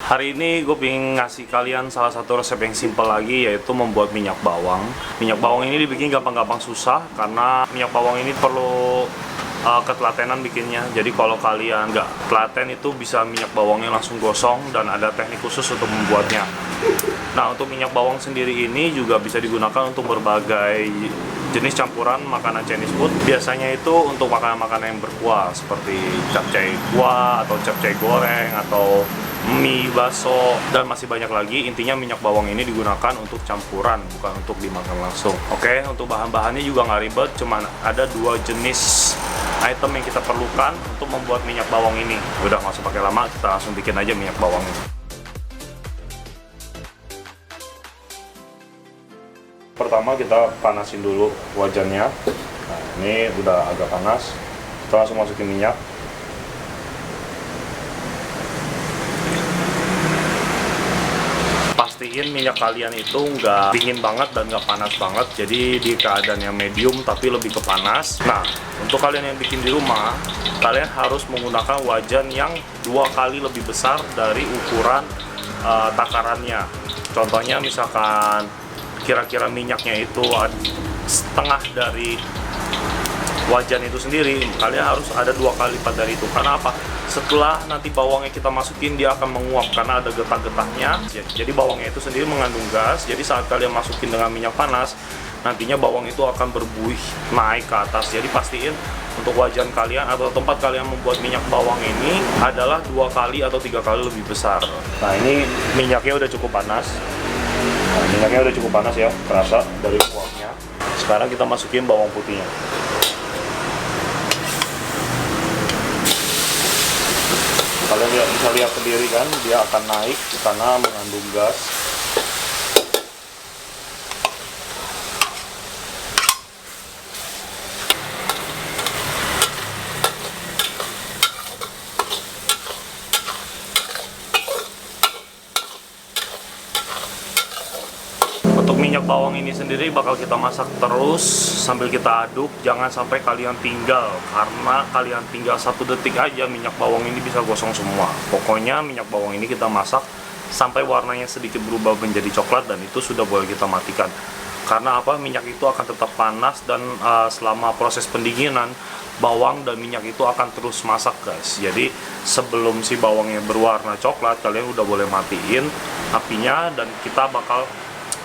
Hari ini gue pengen ngasih kalian salah satu resep yang simple lagi, yaitu membuat minyak bawang. Minyak bawang ini dibikin gampang-gampang susah karena minyak bawang ini perlu ketelatenan bikinnya. Jadi kalau kalian nggak telaten itu bisa minyak bawangnya langsung gosong, dan ada teknik khusus untuk membuatnya. Nah, untuk minyak bawang sendiri ini juga bisa digunakan untuk berbagai jenis campuran makanan Chinese food. Biasanya itu untuk makanan-makanan yang berkuah seperti capcay kuah atau capcay goreng atau mie, bakso, dan masih banyak lagi. Intinya minyak bawang ini digunakan untuk campuran, bukan untuk dimakan langsung. Oke, untuk bahan-bahannya juga nggak ribet, cuman ada 2 jenis item yang kita perlukan untuk membuat minyak bawang ini. Udah, nggak usah pakai lama, kita langsung bikin aja minyak bawang ini. Pertama kita panasin dulu wajannya. Nah, ini udah agak panas, kita langsung masukin minyak. Pastiin minyak kalian itu nggak dingin banget dan nggak panas banget, jadi di keadaan yang medium tapi lebih ke panas. Nah, untuk kalian yang bikin di rumah, kalian harus menggunakan wajan yang 2 kali lebih besar dari ukuran takarannya. Contohnya misalkan kira-kira minyaknya itu setengah dari wajan itu sendiri, kalian harus ada 2 kali lipat dari itu. Karena apa? Setelah nanti bawangnya kita masukin, dia akan menguap karena ada getah-getahnya. Jadi bawangnya itu sendiri mengandung gas. Jadi saat kalian masukin dengan minyak panas, nantinya bawang itu akan berbuih naik ke atas. Jadi pastiin untuk wajan kalian atau tempat kalian membuat minyak bawang ini adalah 2 kali atau 3 kali lebih besar. Nah, ini minyaknya udah cukup panas. Nah, minyaknya udah cukup panas ya, terasa dari uapnya. Sekarang kita masukin bawang putihnya. Kalian bisa lihat sendiri kan, dia akan naik karena mengandung gas. Untuk minyak bawang ini sendiri bakal kita masak terus sambil kita aduk. Jangan sampai kalian tinggal, karena kalian tinggal 1 detik aja minyak bawang ini bisa gosong semua. Pokoknya minyak bawang ini kita masak sampai warnanya sedikit berubah menjadi coklat, dan itu sudah boleh kita matikan. Karena apa? Minyak itu akan tetap panas, dan selama proses pendinginan bawang dan minyak itu akan terus masak, guys. Jadi sebelum si bawangnya berwarna coklat, kalian udah boleh matiin apinya, dan kita bakal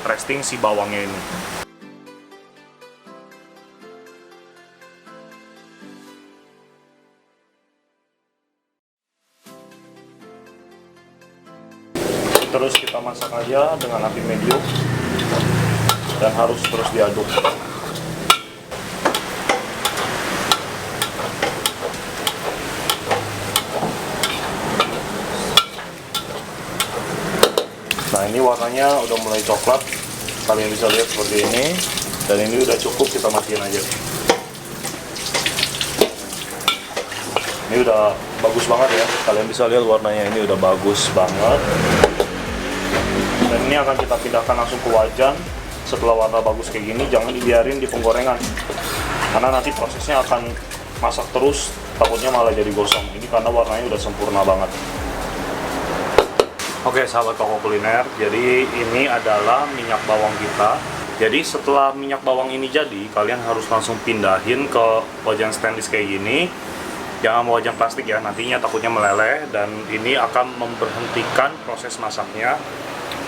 resting si bawangnya ini. Terus kita masak aja dengan api medium dan harus terus diaduk. Nah, ini warnanya udah mulai coklat, kalian bisa lihat seperti ini, dan ini udah cukup, kita matiin aja. Ini udah bagus banget ya, kalian bisa lihat warnanya ini udah bagus banget. Dan ini akan kita pindahkan langsung ke wajan. Setelah warna bagus kayak gini, jangan dibiarin di penggorengan, karena nanti prosesnya akan masak terus, takutnya malah jadi gosong. Ini karena warnanya udah sempurna banget. Oke, sahabat Koko Kuliner, jadi ini adalah minyak bawang kita. Jadi setelah minyak bawang ini jadi, kalian harus langsung pindahin ke wajan stainless kayak gini. Jangan wajan plastik ya, nantinya takutnya meleleh, dan ini akan memberhentikan proses masaknya.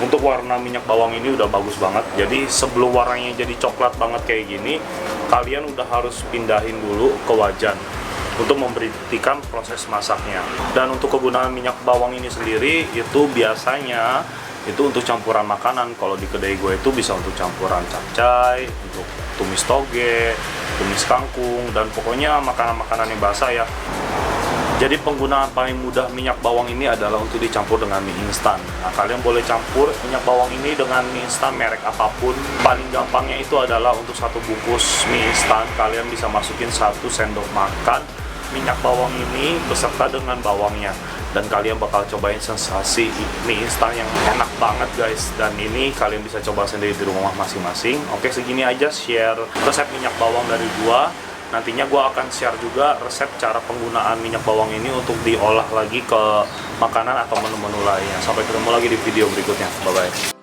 Untuk warna minyak bawang ini udah bagus banget. Jadi sebelum warnanya jadi coklat banget kayak gini, kalian udah harus pindahin dulu ke wajan untuk memberhentikan proses masaknya. Dan untuk kegunaan minyak bawang ini sendiri itu biasanya itu untuk campuran makanan. Kalau di kedai gue itu bisa untuk campuran capcay, untuk tumis toge, tumis kangkung, dan pokoknya makanan-makanan yang basah ya. Jadi penggunaan paling mudah minyak bawang ini adalah untuk dicampur dengan mie instan. Nah, kalian boleh campur minyak bawang ini dengan mie instan merek apapun. Paling gampangnya itu adalah untuk 1 bungkus mie instan, kalian bisa masukin 1 sendok makan minyak bawang ini beserta dengan bawangnya, dan kalian bakal cobain sensasi mie instan yang enak banget, guys. Dan ini kalian bisa coba sendiri di rumah masing-masing. Oke, segini aja share resep minyak bawang dari gua. Nantinya gue akan share juga resep cara penggunaan minyak bawang ini untuk diolah lagi ke makanan atau menu-menu lainnya. Sampai ketemu lagi di video berikutnya. Bye-bye.